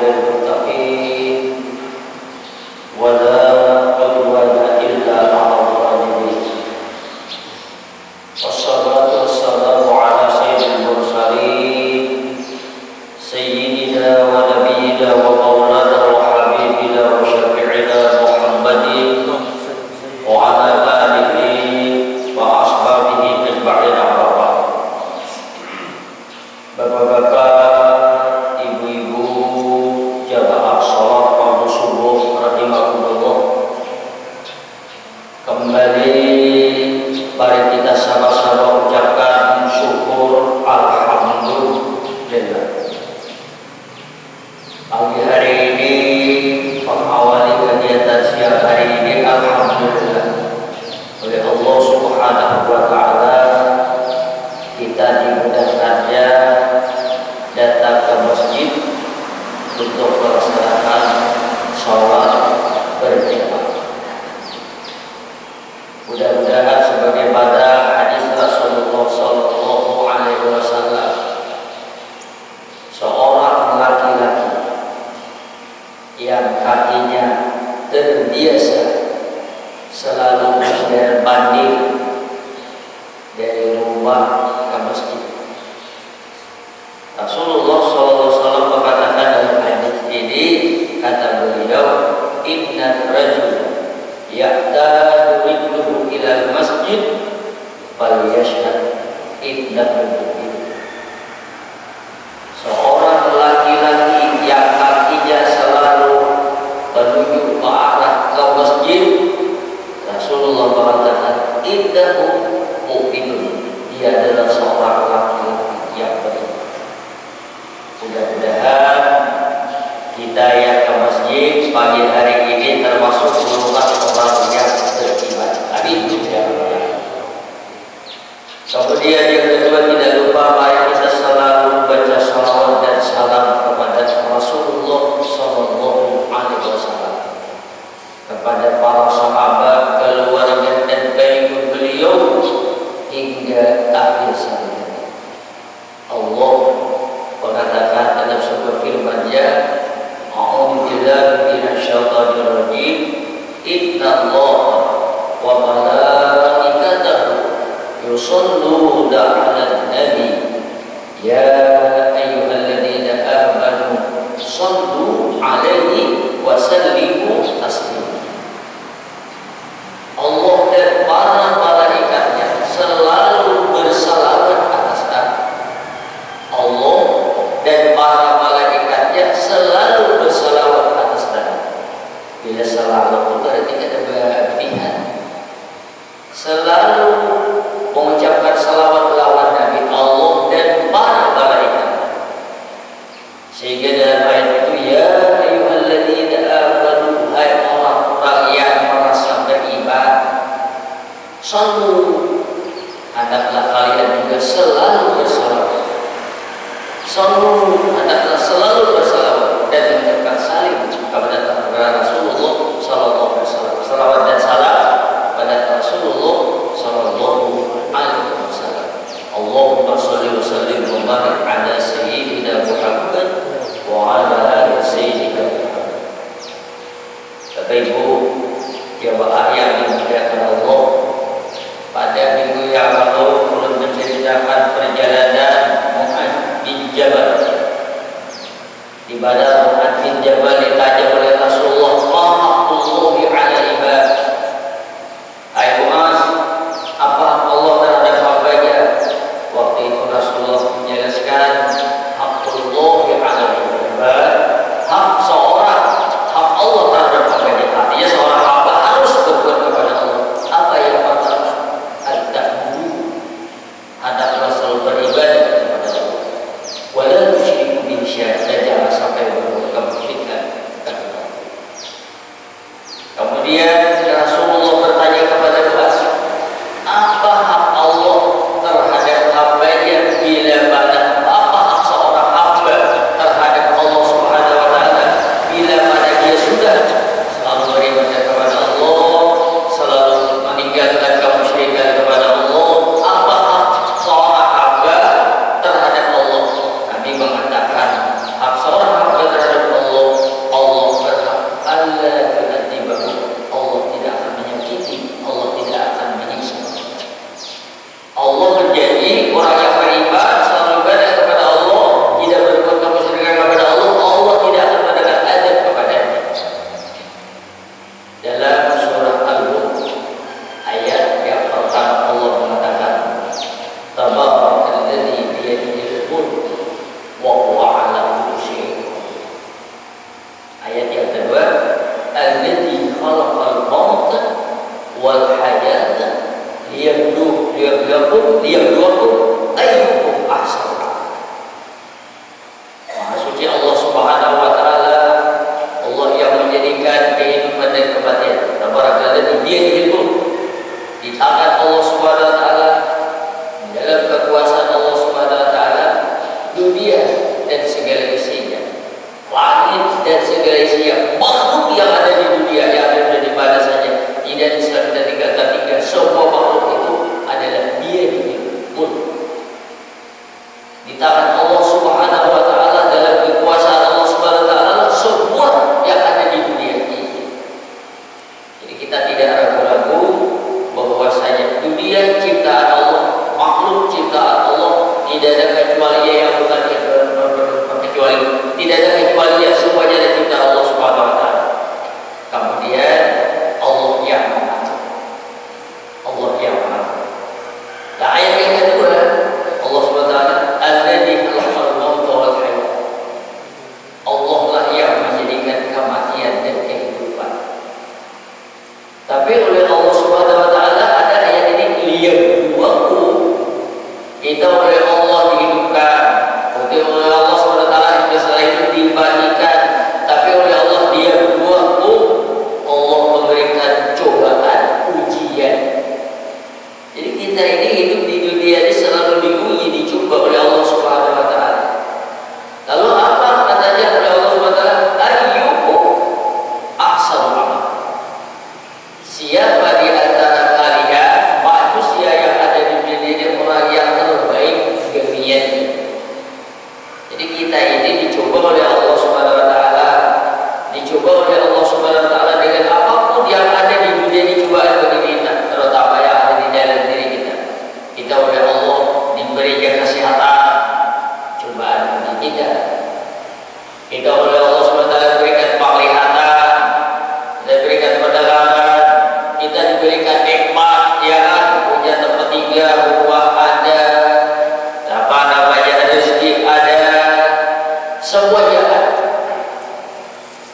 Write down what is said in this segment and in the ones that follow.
للمتقين ولا عدوان إلا على الظالمين والصلاة والسلام على سيد المرسلين سيدنا ونبينا ومولانا وحبيبنا وشفيعنا محمد وعلى آله وأصحابه أجمعين أما بعد. Bapak-bapak, ibu-ibu, jamaah salat fardu subuh rahimakumullah. Kembali mari kita sama-sama ucapkan syukur alhamdulillah. Pagi hari ini mengawali kegiatan siang hari ini alhamdulillah oleh Allah Subhanahu wa taala kita dimudahkannya datang ke masjid untuk melaksanakan sholat berjamaah. Mudah-mudahan sebagaimana hadis Rasulullah Sallallahu Alaihi Wasallam, seorang laki-laki yang kakinya terbiasa selalu berbanding dari rumah ke masjid. Rasulullah SAW mengatakan dalam hadis ini, kata beliau, inna rajul ya'tadu rijluhu ilal masjid fal yashhad innahu mu'min. Seorang laki-laki yang kakinya selalu menuju ke arah ke masjid, Rasulullah mengatakan innahu mu'minun, dia adalah seorang laki-laki yang beriman. Mudah-mudahan kita yang ke masjid pagi hari ini termasuk golongan orang yang beriman. Amin. Kemudian yang kedua, tidak lupa mari kita selalu baca salawat dan salam kepada Rasulullah Sallallahu Alaihi Wasallam, kepada para sahabat, keluarga dan pengikut beliau hingga akhir zaman. Allah mengatakan dalam sebuah firman-Nya, a'udzu billahi minasyaitonir rajim, innallaha wa malaikatahu yusholluna 'alan nabi ya ayyuhalladzina amanu shallu 'alaihi wa sallimu taslima. Allah dan para malaikatnya selalu bersalawat atas Nabi. Allah dan para malaikatnya selalu bersalawat atas Nabi. Bila salawat itu berarti ada berpihak. Selalu mengucapkan salawat lawan Nabi, Allah dan para malaikat. Sehingga dalam ayat itu, ya ayyuhalladzina amanu, hai orang-orang yang merasa beriman, shallu, hendaklah kalian juga selalu bersalawat. Shallu, hendaklah selalu bersalawat dan mengucapkan salim kepada Rasulullah Sallallahu Alaihi Wasallam. Salawat dan salam kepada Rasulullah Sallallahu Alaihi Wasallam. Allahumma shalli wa sallim wa barik ala sayyidina Muhammad wa ala ali sayyidina Muhammad. Bapak Ibu jamaah yang dimuliakan Allah, pada minggu yang lalu belum menceritakan perjalanan Mu'adz bin Jabal, di mana Mu'adz bin Jabal ditanya oleh Rasulullah, ma haqqullahi 'ala ibad. Hai Mu'adz, apa Allah terhadap hambanya? Waktu itu Rasulullah menjelaskan haqqullahi 'ala ibad, hak seorang, hak Allah terhadap hambanya. Artinya seorang hamba harus berbuat kepada Allah apa yang pertama, hendaklah selalu beribadah kepada Allah. Wala tusyriku bihi syai'an, dan jangan sampai berbuat kesyirikan. Kemudian liyabluwakum ayyukum ahsanu amala. Maha suci Allah Subhanahu wa taala, Allah yang menjadikan kehidupan dan kematian. Tabarakallazi biyadihil mulk. Di tangan Allah Subhanahu wa taala, dalam kekuasaan Allah Subhanahu wa taala, dunia dan segala isinya, langit dan segala isinya, makhluk yang ada di dunia, yang ada di mana saja, tidak bisa kita tinggalkan. Semua makhluk itu adalah dia di mulk. Di tangan Allah Subhanahu wa taala, dalam kekuasaan Allah Subhanahu wa taala, semua yang ada di dunia ini. Jadi kita tidak ragu-ragu bahwasanya dunia ciptaan Allah, makhluk ciptaan Allah, tidak ada kecuali yang bukan kecuali, tidak ada kecuali yang semuanya dari ciptaan Allah Subhanahu wa taala. Kemudian Allah yang mengatur. Allah yang mengatur. Nah, ayat yang kedua, Allah Subhanahu wa taala alladzi khalaqal mauta wal hayat. Allah lah yang menjadikan kematian dan kehidupan. Tapi oleh Allah Subhanahu wa taala ada ayat ini liyabluwakum. Kita oleh Allah dihidupkan, oleh Allah Subhanahu wa taala juga setelah itu dibatikan. Tapi oleh Allah liyabluwakum, Allah memberikan cobaan, ujian. Jadi kita ini hidup di dunia ini selalu diuji, dicoba oleh Allah Subhanahu wa taala. Lalu apa katanya oleh Allah Subhanahu wa taala? Ayyukum ahsanu amala. Siapa di antara kalian manusia yang ada di dunia ini orang yang terbaik gemiannya. Jadi kita ini dicoba oleh Allah Subhanahu wa taala, dicoba oleh Allah Subhanahu wa taala dengan apapun yang ada di dunia ini, cobaan bagi kita, terutama yang ada di dalam diri kita. Kita oleh Allah diberikan kesehatan, cobaan bagi kita. Kita oleh Allah Subhanahu wa taala diberikan penglihatan, kita diberikan pendengaran, kita diberikan nikmat, ya kan, punya tempat tinggal, rumah ada, apa namanya, rezeki ada, semuanya ada.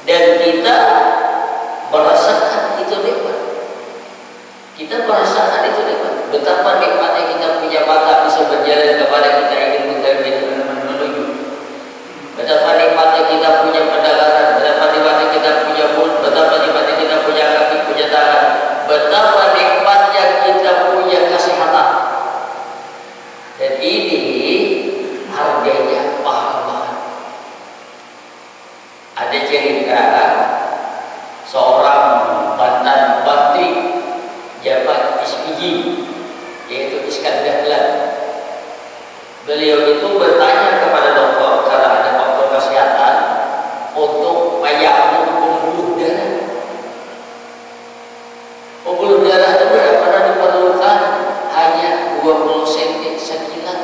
Dan kita merasakan itu nikmat. Kita merasakan itu nikmat. Betapa nikmatnya kita punya mata bisa berjalan kepada kita ingin menuju. Betapa nikmatnya kita punya pendengaran, betapa nikmatnya kita punya mulut, betapa nikmatnya kita punya kaki, punya tangan, betapa nikmatnya kita punya kesehatan. Dan ini harganya mahal banget. Ada cerita seorang mantan menteri jabat SPG, yaitu Iskandar Dahlan. Beliau itu bertanya kepada dokter karena ada faktor kesehatan untuk menyambung pembuluh darah. Pembuluh darah itu benar-benar diperlukan hanya 20 cm sekilan.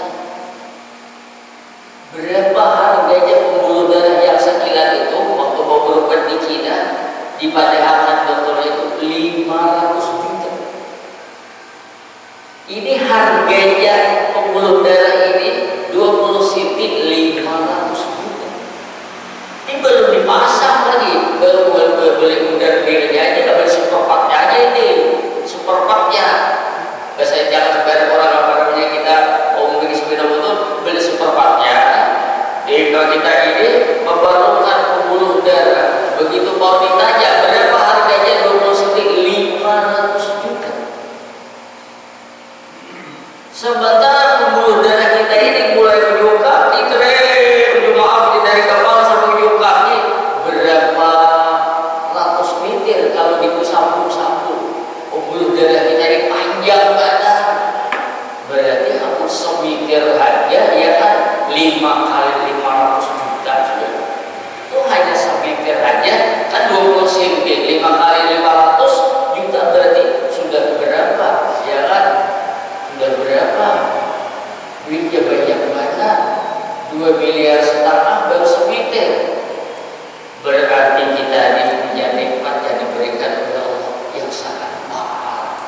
Berapa harganya pembuluh darah yang sekilan itu waktu mau berobat di Cina, dipadahkan dokter itu 500 juta. Ini harganya pembuluh darah ini 20 cm 500 juta. Ini belum dipasang lagi, baru beli udar-udarinya aja, beli superpaknya aja ini, superpaknya. Biasanya jangan sebarang orang apa namanya kita membeli sepeda motor, beli superpaknya. Jadi kalau kita ini memerlukan pembuluh darah, begitu mau ditanya berapa harganya 20 cm 500 juta. Sementara pembuluh darah kita ini mulai ujung kaki, dari kepala sampai ujung kaki berapa ratus meter kalau disambung-sambung. Pembuluh darah kita ini panjang banget. Berarti hampir semeter aja, ya kan, 5 kali 500 juta sudah. Itu hanya semeter aja kan 20 cm, 5 kali 500 juta berarti sudah berapa, ya kan? Sudah berapa? Duitnya banyak banget. 2,5 miliar baru semeter. Berarti kita ini punya nikmat yang diberikan oleh Allah yang sangat mahal.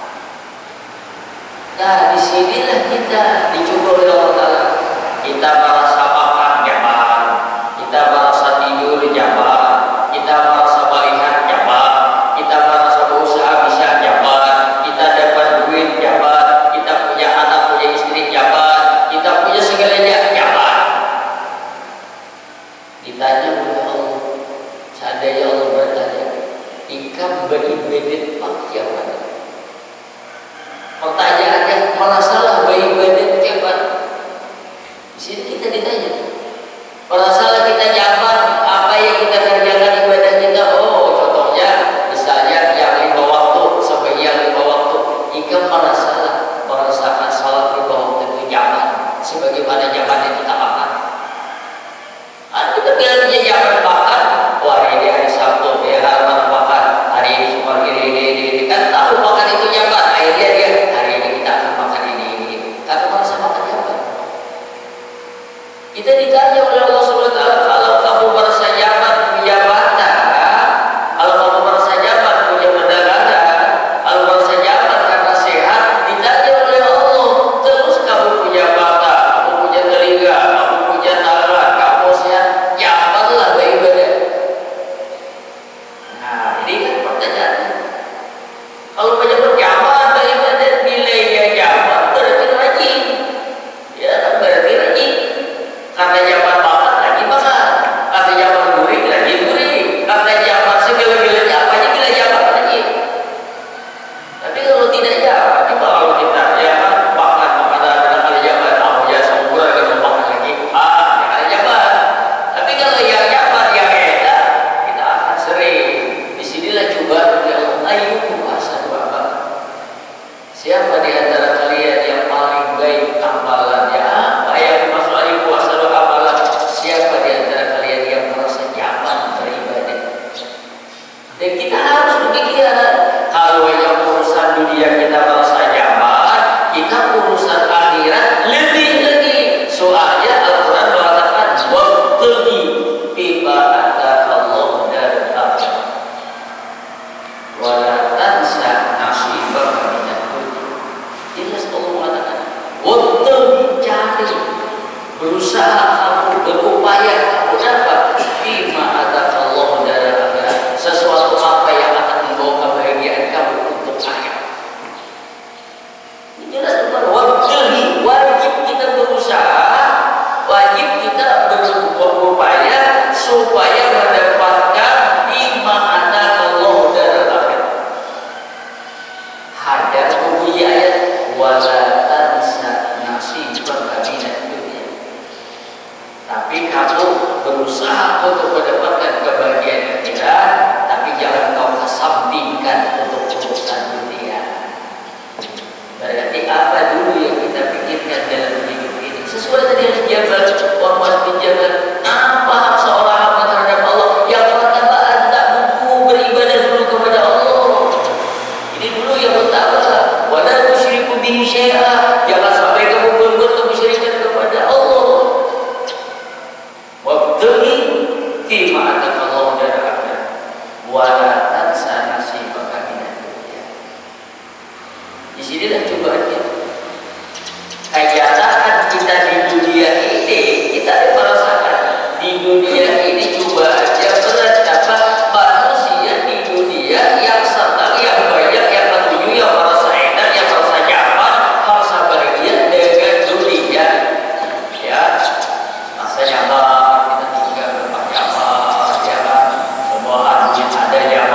Nah, disinilah kita dicoba oleh Allah Ta'ala. Kita merasa makan nyaman, kita merasa tidur nyaman, kita merasa melihat nyaman, kita merasa berusaha bisa nyaman, kita dapat duit nyaman, kita punya anak punya Ada yang Allah bertanya, ikan beribadat kiamat. Pertanyaannya, merasalah beribadat kiamat. Di sini kita ditanya, merasalah kita nyaman apa yang kita kerjakan ibadah kita. Oh, contohnya misalnya yang 5 waktu sampai yang 5 waktu. Ikan merasakan salat 5 waktu itu nyaman, sebagaimana nyamannya kita makan. Kita bilang dia nyaman makan. Wah, ini hari Sabtu, ya harus makan. Hari ini cuma ini. Kan tahu makan itu nyaman. Akhirnya dia hari ini kita akan makan ini. Karena merasa makan nyaman. Kita ditanya oleh Allah Subhanahu wa taala, kalau kamu merasa nyaman punya mata, kalau kamu merasa nyaman punya pendengaran, kalau merasa nyaman karena sehat, ditanya oleh Allah, terus kamu punya mata, kamu punya telinga, kamu punya tangan, kamu sehat, nyamanlah beribadah. Nah, ini kan pertanyaannya. Kalau banyak nyaman beribadah, nilainya nyaman, berarti rajin. Ya, berarti rajin. Karena nyaman makan, lagi makan. Karena nyaman gurih, lagi gurih. Karena nyaman segala-galanya apa aja bila nyaman lagi. Tapi kalau tidak nyaman, kalau kita ya makan makanan dengan nyaman, aku ya sempurna kalau makan lagi, dengan nyaman. Tapi kalau yang nyaman, yang enak, kita akan sering. Disinilah cobaan yang ayyukum ahsanu amala. Siapa di antara kalian yang paling baik amalannya? Apa yang dimaksud ayyukum ahsanu amala? Siapa di antara kalian yang merasa nyaman beribadah? Dan kita harus berpikiran, kalau yang urusan dunia kita merasa nyaman, kita urusan akhirat lebih lagi. Soalnya Al-Quran mengatakan wabtaghi bima ataka Allah darul akhirah wa la tansa nasibaka minad dunya. Jelas Allah mengatakan wabtaghi, cari, berusaha kamu, berupaya kamu dapat bima ataka Allah darul akhirah, sesuatu apa yang akan membawa kebahagiaan kamu untuk akhirat. Ini jelas bukan wabtaghi, wajib kita berusaha, wajib kita berupaya supaya mendapatkan bima ataka Allah darul akhirah. Hadar bunyi ayat wala tansa nasibaka minad dunya. Tapi kamu berusaha untuk mendapatkan kebahagiaan akhirat, tapi jangan kau kesampingkan untuk urusan dunia. Berarti apa dulu yang kita pikirkan dalam hidup ini? Sesuai tadi yang dijabat, ormas dijabat. Apa hak seorang hamba terhadap Allah? Yang pertama, anda buku beribadah dulu kepada Allah. Ini dulu yang utama. Wala tusyriku bihi syai'a. Jangan sampai kamu berbuat kemusyrikan kepada Allah. Wabtaghi fima ataka Allah darul akhirah wa la tansa nasibaka minad dunya. Di sinilah cobaannya. Kenyataan kita di dunia ini, kita merasakan di dunia ini cobaannya berat. Apa manusia di dunia yang senang, yang banyak, yang menuju, yang merasa enak, yang merasa nyaman, merasa bahagia dengan dunia. Ya, masa nyaman, kita tinggal berapa nyaman, ya kan? Semua yang ada nyaman.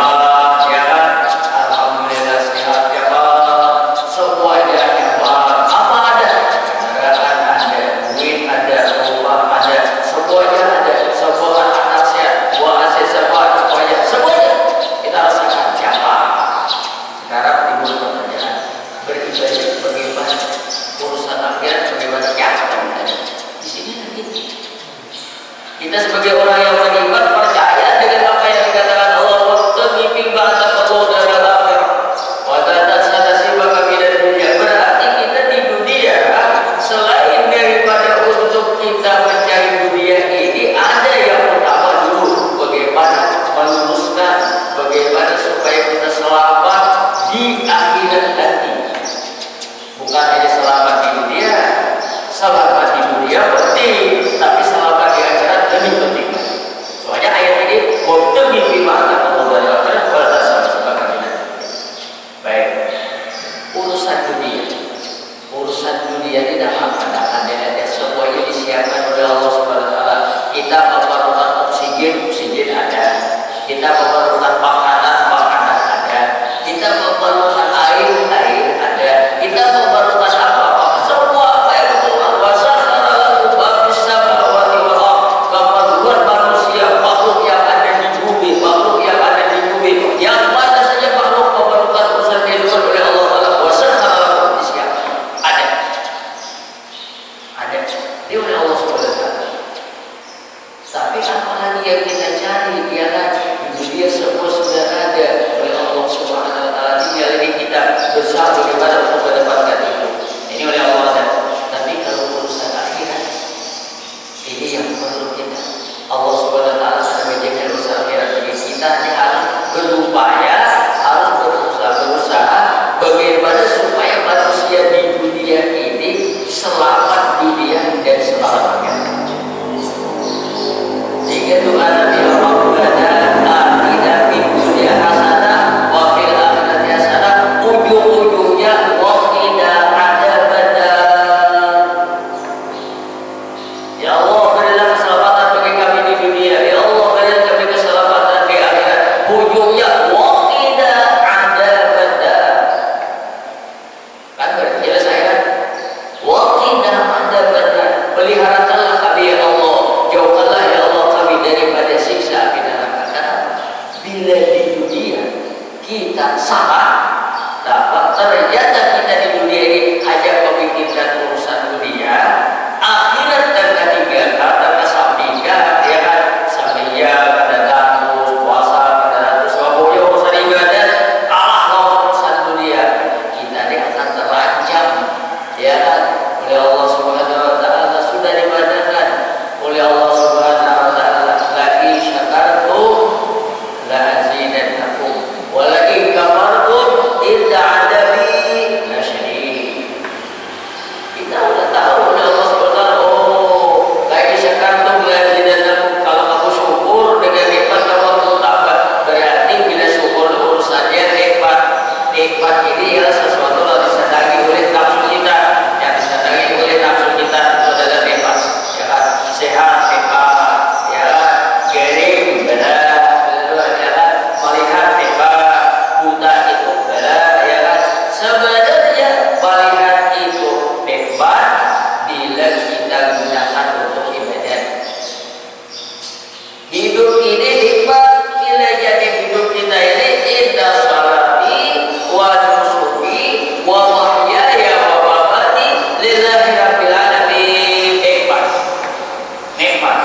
kita salah, dapat ternyata kita di dunia ini hanya memikirkan urusan dunia, akhirat dan ketiga kata kesampingkan, ya kan, sampingnya pada kampus puasa pada ratus pokoknya urusan ibadah kalah lawan urusan dunia, kita ini akan terancam, ya kan, oleh Allah Subhanahu Wa Taala sudah dikatakan oleh Allah Subhanahu Wa Taala, lagi syakartum la azidannakum wa la in kafartum inna adabi lasyadid. Kita udah tahu oleh Allah Subhanahu Wa Taala, oh lagi syakartum la azidannakum, kalau kamu syukur dengan nikmat kamu akan tambah. Berarti bila syukur urusannya nikmat. Nikmat ini ialah sesuatu yang disenangi oleh nafsu kita, yang disenangi oleh nafsu kita itu adalah nikmat, ya kan, sehat nikmat, ya kan, garing benar, ya kan, melihat nikmat, buta itu benar, ya kan. Sebenarnya melihat itu nikmat bila kita gunakan untuk ibadah. Hidup ini nikmat bila jadi hidup kita ini inna salati wa nusuki wa mahyaya wa mamati lillahi rabbil alamin. Nikmat, nikmat.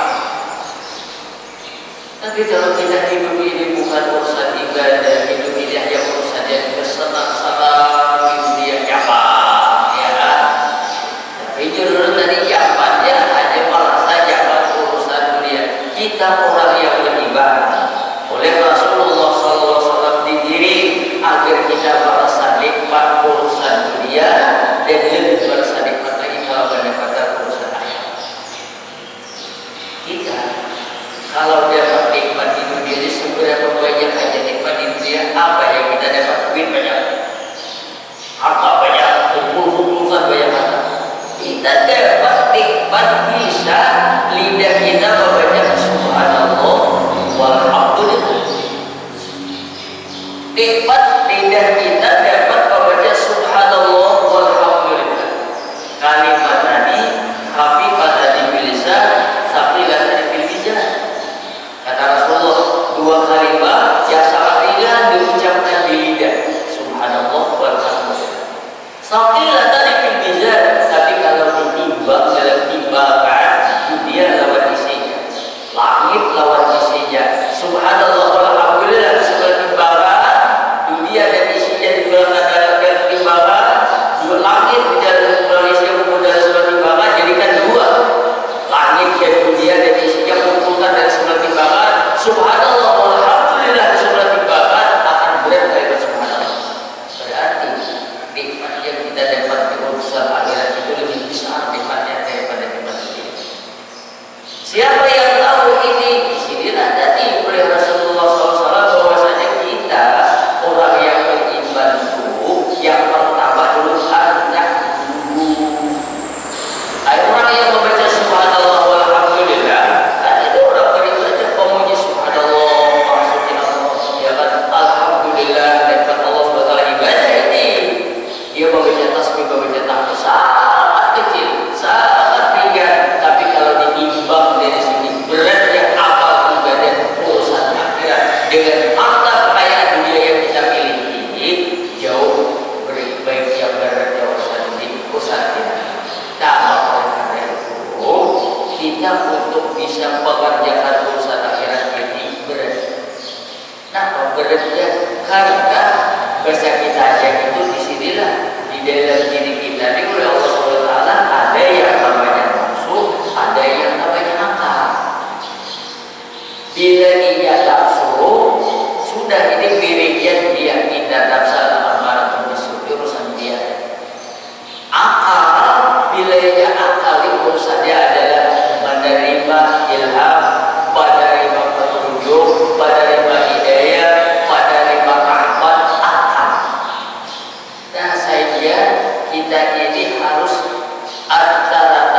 Tapi kalau kita hidup ini bukan urusan ibadah, hidup ini hanya urusan yang bersenang-senang di dunia nyaman, ya kan? Tapi judul tadi nyamannya hanya merasa nyaman urusan dunia. Kita orang yang beriman oleh Rasulullah SAW digiring agar kita merasa nikmat urusan dunia dan lebih merasa nikmat lagi kalau mendapatkan urusan akhirat. Kita kalau dapat nikmat di dunia ini seberapa banyak aja nikmat di dunia, apa yang kita dapat? Duit banyak, harta banyak, kumpul-kumpulkan banyak harta. Kita dapat nikmat bisa lidah kita membaca subhanallah walhamdulillah. Nikmat lidah kita dapat membaca subhanallah walhamdulillah. Kalimat tadi khafifatun bil lisan, thaqilatan fil mizan. Kata Rasulullah, dua kalimat yang sangat ringan diucapkan di lidah, subhanallah walhamdulillah. Thaqilatan fil mizan, tapi kalau ditimbang dalam timbangan dunia lawan isinya, langit lawan isinya, subhanallah walhamdulillah sebelah timbangan, dunia dan isinya diberikan dalam timbangan, dua langit di dalam Malaysia kemudian sebelah timbangan, jadikan dua, langit dan dunia dan isinya kumpulkan dari sebelah timbangan, subhanallah walhamdulillah di sebelah timbangan akan berat kalimat subhanallah. Berarti nikmat yang kita dapat di urusan akhirat itu lebih besar nikmatnya daripada nikmat dunia. Siapa yang tahu ini? Di sinilah tadi oleh Rasulullah SAW bahwasanya kita orang yang beriman itu yang pertama dulu harta dulu. Orang yang membaca subhanallah walhamdulillah, kan itu orang beriman yang memuji subhanallah maksudnya Allah, ya kan, alhamdulillah nikmat Allah SWT ibadah ini. Dia membaca tasbih, membaca tahmid sangat kecil, sangat ringan, tapi kalau ditimbang dari sini beratnya amal ibadah urusan akhirat dengan harta kekayaan dunia yang kita miliki jauh lebih baik yang berat urusan ini urusan akhirat. Nah, oleh karena itu kita untuk bisa mengerjakan urusan akhirat ini berat. Nah, beratnya karena bahasa kita aja itu disinilah di dalam diri kita ini oleh Allah SWT ada yang namanya nafsu, ada yang namanya akal. Bila dia nafsu, sudah ini miliknya dia, kita nafsu amarah bisu urusan dia. Akal, bila dia akal urusannya adalah menerima ilham, menerima petunjuk, menerima hidayah, menerima rahmat akal. Nah saja kita ini harus antara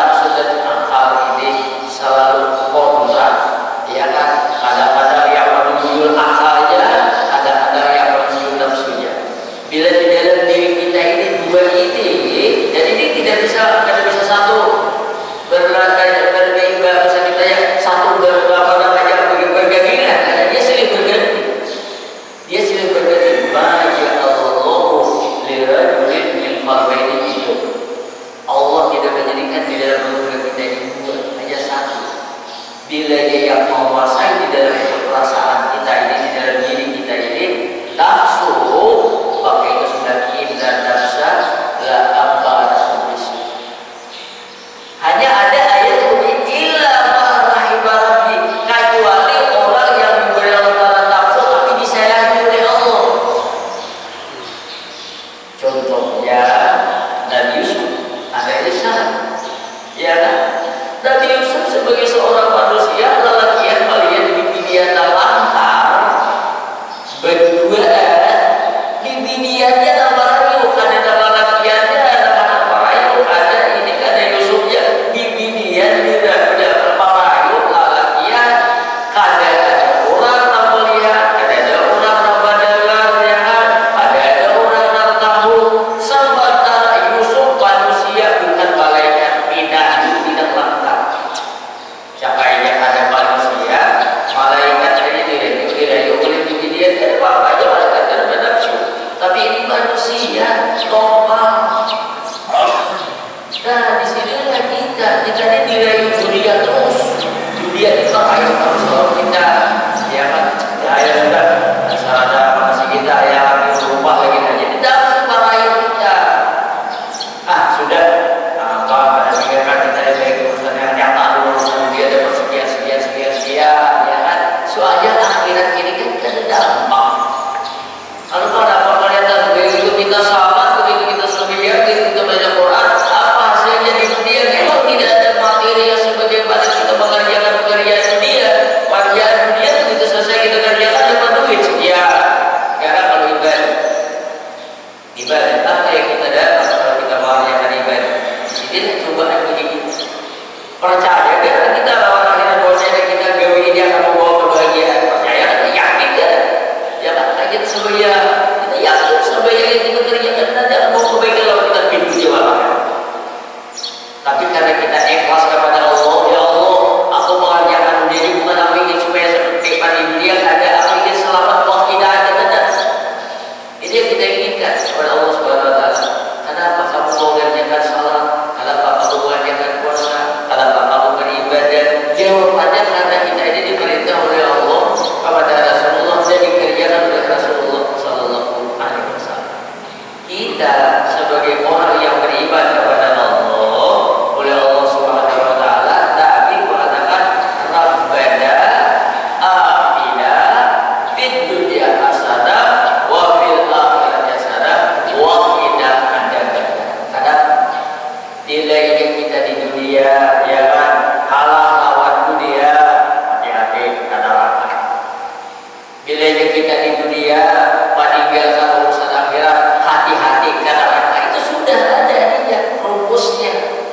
Bila kita di dunia meninggalkan urusan akhirat, hati-hati karena neraka itu sudah ada dia rumusnya.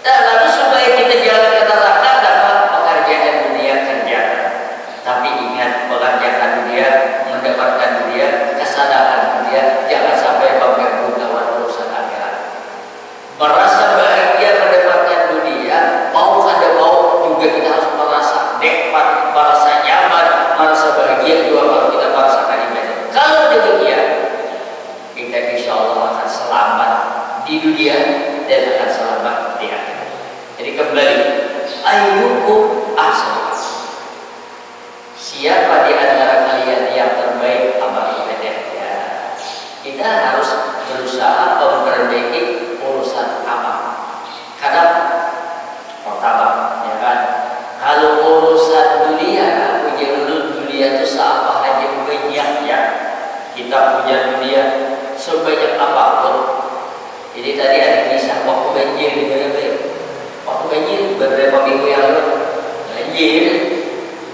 Dan lalu supaya kita jalan ke neraka dapat pekerjaan dunia kerjakan. Tapi ingat, pekerjaan dunia mendapatkan dunia, kesadaran dunia, jangan sampai mengganggu lawan urusan akhirat. Merasa bahagia mendapatkan dunia, mau ada mau juga kita harus merasa nikmat, merasa nyaman, merasa bahagia juga kalau kita merasakan ibadah. Kalau demikian, kita insya Allah akan selamat di dunia dan akan selamat di akhirat. Jadi kembali, ayyukum ahsanu. Siapa di antara kalian yang terbaik amal ibadahnya? Kita harus berusaha memperbaiki urusan amal. Karena pertama, ya kan, kalau urusan dunia, punya dunia itu seapa aja banyaknya. Kita punya dunia sebanyak apapun. Jadi tadi ada kisah waktu banjir di Brebes. Waktu banjir beberapa minggu yang lalu banjir.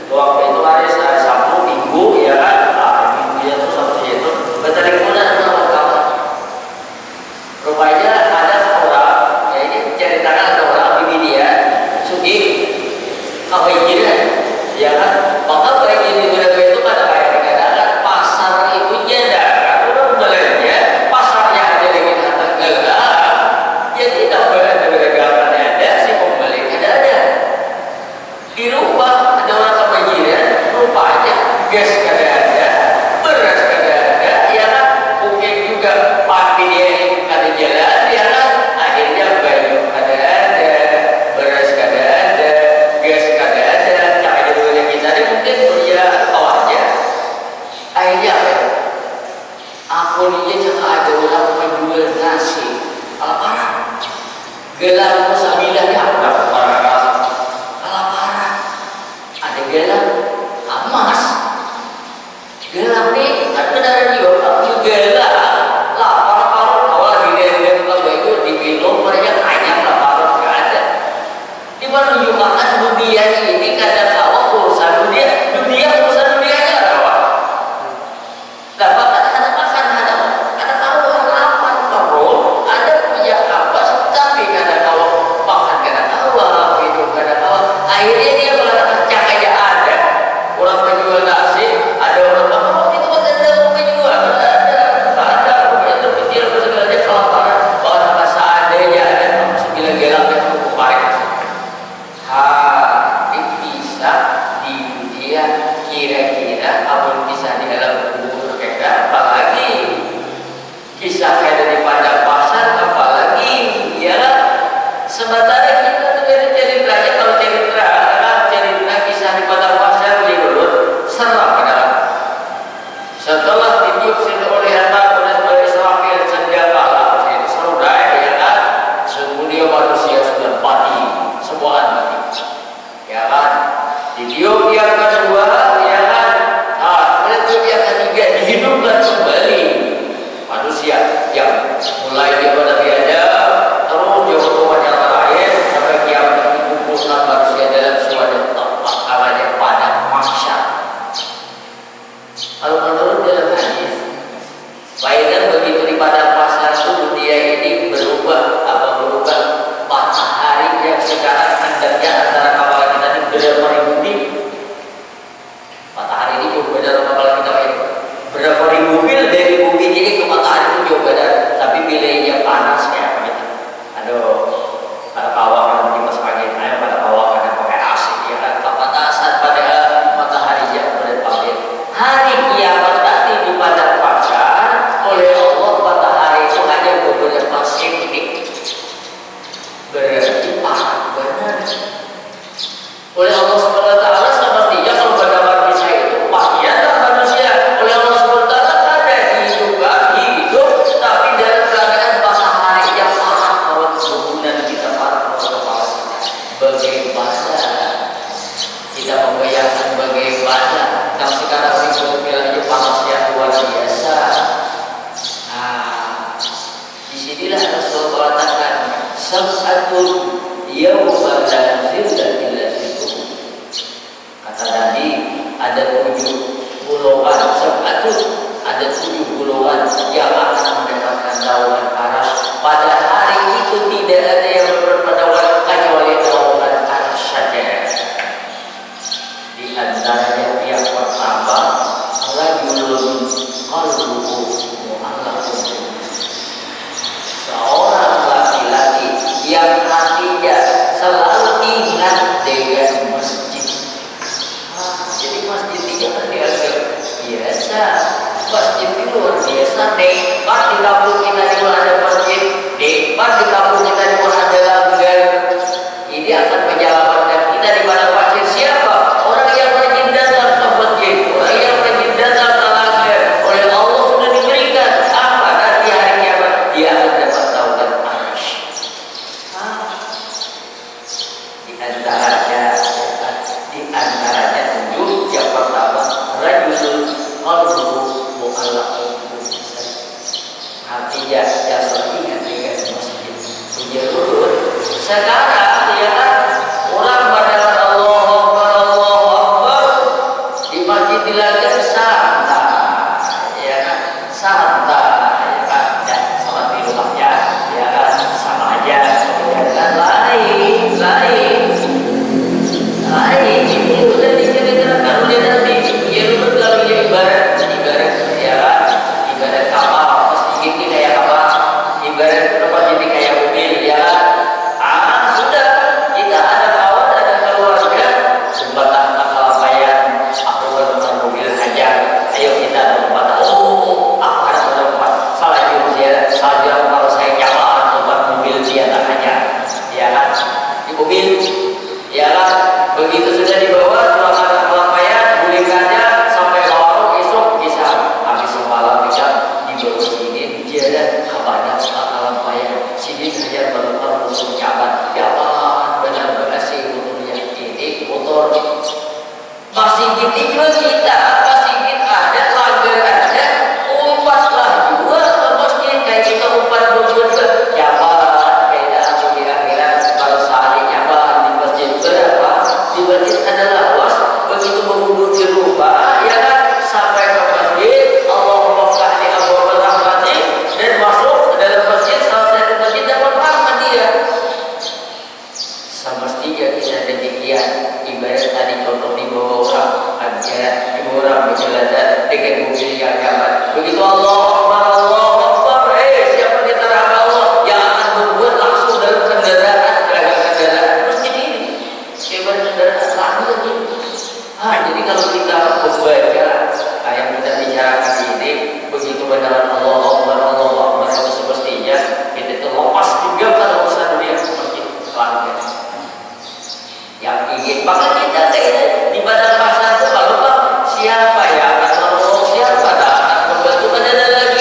Waktu itu hari Sabtu Minggu, ya kan, minggu itu Sabtu itu berteleponan sama kawan. Rupanya ada orang, ya ini ceritakan ada orang di media, Sugi, banjiran, ya kan, maka banjir di Brebes itu pada kayak dikatakan pasar itu janda, orang belanja, pasarnya ada lagi harta gelap, ya tidak berada beragam ada si pembeli ada. Di rumah ada orang kebanjiran, rupanya gas kada ada, beras kada ada, ya kan, mungkin juga papi dia ini kada jalan, ya kan, akhirnya baju kada ada, beras kada ada, gas kada ada, cahaya dunia kita ini mungkin punya kawannya. Akhirnya apa? Aku ini cakap ada orang menjual nasi, kelaparan, gelang musabilah ya, kelaparan. Gelang emas, gelang nih kan benar juga, gelang lapar kalau awal di kalau itu diminum mereka banyak lapar nggak ada. Di mana menunjukkan dunia ini kadang kala urusan dunia urusan dunianya kawan. Dapat ada makan ada tahu lapar terus ada punya apa tapi kadang kala makan kadang kala hidup kadang kala akhirnya dia melakukan cahaya. Orang menjual nasi, ada orang bilang, itu kan ada orang menjual, ada itu kecil segalanya kelaparan, orang masa adanya ada, sembilan gelang yang cukup baik. Ini bisa di dunia kira-kira, apa bisa di dalam kubur kita, apalagi kisah kayak di padang pasar, apalagi ya sementara kita tuh dari ceritanya kalau cerita kisah di padang pasar serap adalah setelah ditiupkan oleh anak oleh Israfil senjata itu serudai ya kan, semuanya manusia sudah mati, semua mati, ya kan, ditiup yang kedua, ya kan, kemudian yang ketiga dihidupkan kembali manusia yang mulai daripada tiada terus jauh Tuhan yang terakhir sampai kiamat dikumpulkan manusia dalam suatu tempat namanya padang mahsyar. Kalau menurut dalam hadis, faedah begitu di padang pasar itu dunia ini berubah matahari yang sekarang hendaknya antara kapal kita ini berapa ribu mil. Matahari ini jauh beda dengan kapal kita ini. Berapa ribu mil dari bumi ini ke matahari itu jauh beda. Tapi bilainya panas kayak apa gitu. Aduh, ada kawakan di mas pagi, ayo pada kawakan yang pakai AC ya kan, kepanasan pada matahari yang berpabrik. Hari kiamat nanti di padang pasar oleh Allah matahari itu hanya beberapa setik, berarti parah benar. Oleh Allah SWT sepertinya kalau berdapat kisah itu pakaian manusia oleh Allah SWT ada hidup tapi dalam keadaan matahari yang parah bahwa kebunan kita parah kepala kita. Bagaimana kita membayangkan bagaimana yang sekarang bilangnya panas yang luar biasa. Disinilah Rasulullah katakan sab'atun yawma la zilla illa zilluh. Kata Nabi ada 7 golongan pun ada 7 golongan yang akan mendapatkan naungan arsy. Pada hari itu tidak ada yang berpendapat kecuali naungan arsy saja. Di antaranya yang pertama, rajulun qalbuhu mu'allaqun, seorang laki-laki yang hatinya selalu ingat dengan masjid. Jadi masjid ini kan dianggap biasa. Masjid itu luar biasa. Nikmat di kampung kita juga ada masjid. Nikmat di kampung kita juga ada langgar. Ini akan menyelamatkan kita di mana masjid. Siapa? Orang yang rajin datang ke masjid, orang yang rajin datang ke langgar. Oleh Allah sudah diberikan apa? Nanti hari kiamat dia akan dapat naungan arsy. Di antaranya 7 yang pertama, rajulun qalbuhu mu'allaqun bil-masajid. Hatinya dasar ingat dengan masjid. Punya urut. Sekarang ya kan orang mendengar Allahu Akbar di masjid dilanggar santai, ya kan, santai, ya kan, dan salat di rumahnya, ya kan, sama aja. Jangan lain. Ini udah diceritakan oleh Nabi. Ya lu kalau ibarat ya kan, ibarat kapal, sedikit ini kayak kapal, ibarat tempat ini kayak mobil, ya kan. Sudah kita ada kawan, ada keluarga, jembatan Kalapayang, aku bertempat mobil aja. Ayo kita bertempat. Aku harus bertempat. Salah jauh kalau saya jalan tempat mobil dia tak aja, ya kan, di mobil, ya kan. Begitu sudah dibawa suasana Kalapayang, gulingkannya sampai warung, esok bisa habis semalam bisa dibawa sini. Dia ada kabarnya Kalapayang sini saja berlepas musuh nyaman. Ya Allah, benar berhasil motornya ini motor masih gini juga kita masih ada langgar ada umpatlah juga ke masjid kayak kita umpat berdua juga. Ya Allah, beda aku di akhirat kalau seandainya di masjid berapa? Di masjid adalah luas, begitu mengundur di rumah, ya kan, sampai ke masjid, Allahumma fa'li abwaabal rahmati, dan masuk ke dalam masjid, salat dari masjid dapat rahmat dia. Semestinya kita demikian. Ibarat tadi contoh dibawa orang aja, dibawa orang berjalan dengan mobil yang nyaman. Begitu Allahu Akbar, siapa di antara Allah yang akan membuat langsung dalam kendaraan masjid ini? Ibarat kendaraan langgar ini. Jadi kalau kita membaca yang kita bicarakan ini, begitu benar Allahu Akbar, semestinya kita terlepas juga pada urusan dunia masjid langgar. Yang ingin, maka kita di badan pasar itu kalau siapa ya akan menolong, siapa akan membantu, ada lagi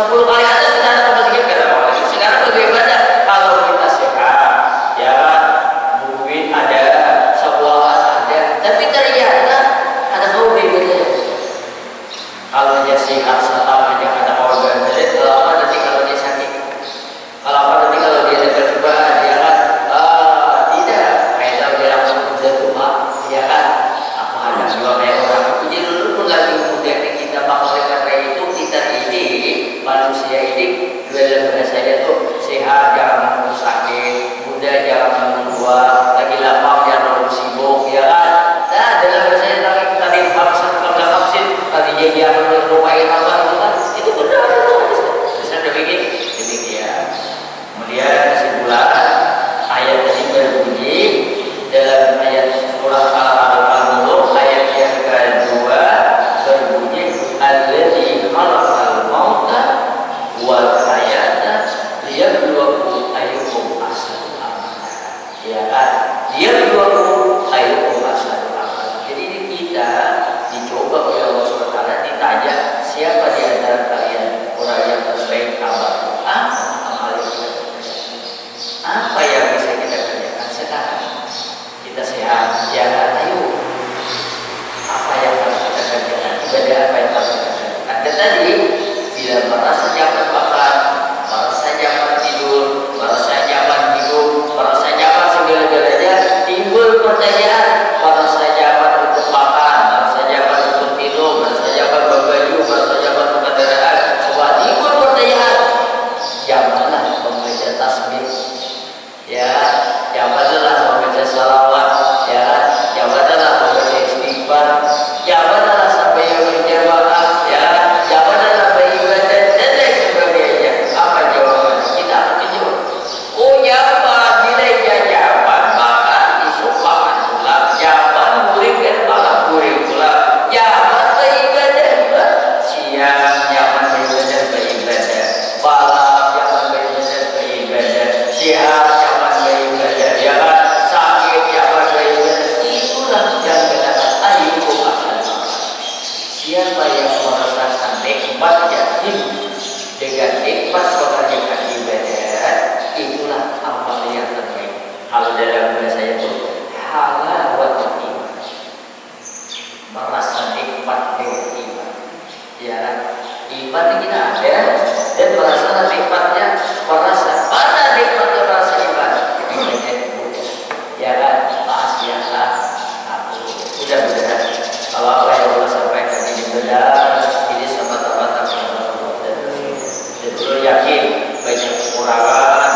10 kali atas kita ada tambah sedikit berapa lagi. Sekarang bagaimana kalau kita sehat, ya duit ada, sebuah ada, tapi ternyata ada beda. Kalau dia sehat selamanya ada organ jadi kalau apa nanti kalau dia sakit, kalau apa nanti kalau dia ada cobaan, ya kan? Tidak, kayak dia langsung udah tua, ya kan? Apa ada juga kayak orang punya dulu pun lagi muda kita bakal karena itu kita ini manusia ini dalam bahasanya tuh sehat jangan sakit, muda jangan tua, lagi lapang jangan sibuk, ya kan? Nah dalam bahasanya tadi vaksin tadi dia merupakan apa itu kan? Itu benar itu bisa demikian. Kemudian kesimpulan ayat tadi berbunyi dalam ayat surah Al-Mulk ayat yang kedua berbunyi alladzi khalaqal mauta wal hayata liyabluwakum ayyukum ahsanu amala. Ya kan? Liyabluwakum ayyukum ahsanu amala. Jadi ini kita dicoba oleh Allah SWT, ditanya siapa di antara kalian orang yang terbaik amal. Amal itu apa yang bisa kita kerjakan sekarang? Kita sehat, ya kan? Ayo, apa yang harus kita kerjakan? Ibadah apa yang harus kita kerjakan? Dan tadi, bila merasa nyaman makan, merasa nyaman tidur, merasa nyaman hidup, merasa nyaman segala-galanya, timbul pertanyaan, merasa nyaman untuk makan, merasa nyaman untuk minum, merasa nyaman berbaju, merasa nyaman berkendaraan, semua timbul pertanyaan. Janganlah membaca tasbih, ya, janganlah membaca salawat, ya, janganlah membaca istighfar, janganlah sampai yang berjamaah, ya, janganlah beribadah dan lain sebagainya. Apa jawaban? Kita akan menjawab. Oh nyaman, nilainya nyaman, maka esok makan pula, nyaman murid dan malam murid pula, nyaman beribadah pula, siang nyaman beribadah, malam nyaman beribadah, sehat nyaman beribadah, ya kan? Sakit nyaman beribadah. Itulah yang benar. Ayyukum ahsanu amala. Siapa yang merasakan nikmatnya hidup dengan nikmat mengerjakan ibadah, itulah amal yang terbaik. Kalau dalam bahasa itu halawatul iman, merasa nikmat dengan iman, ya kan? Iman kita ada dan merasa nikmatnya, merasa mana nikmatnya merasa iman. Ya kan? Maksiatlah aku. Mudah-mudahan kalau apa yang Allah sampaikan ini benar, ini semata-mata dan perlu yakin banyak kekurangan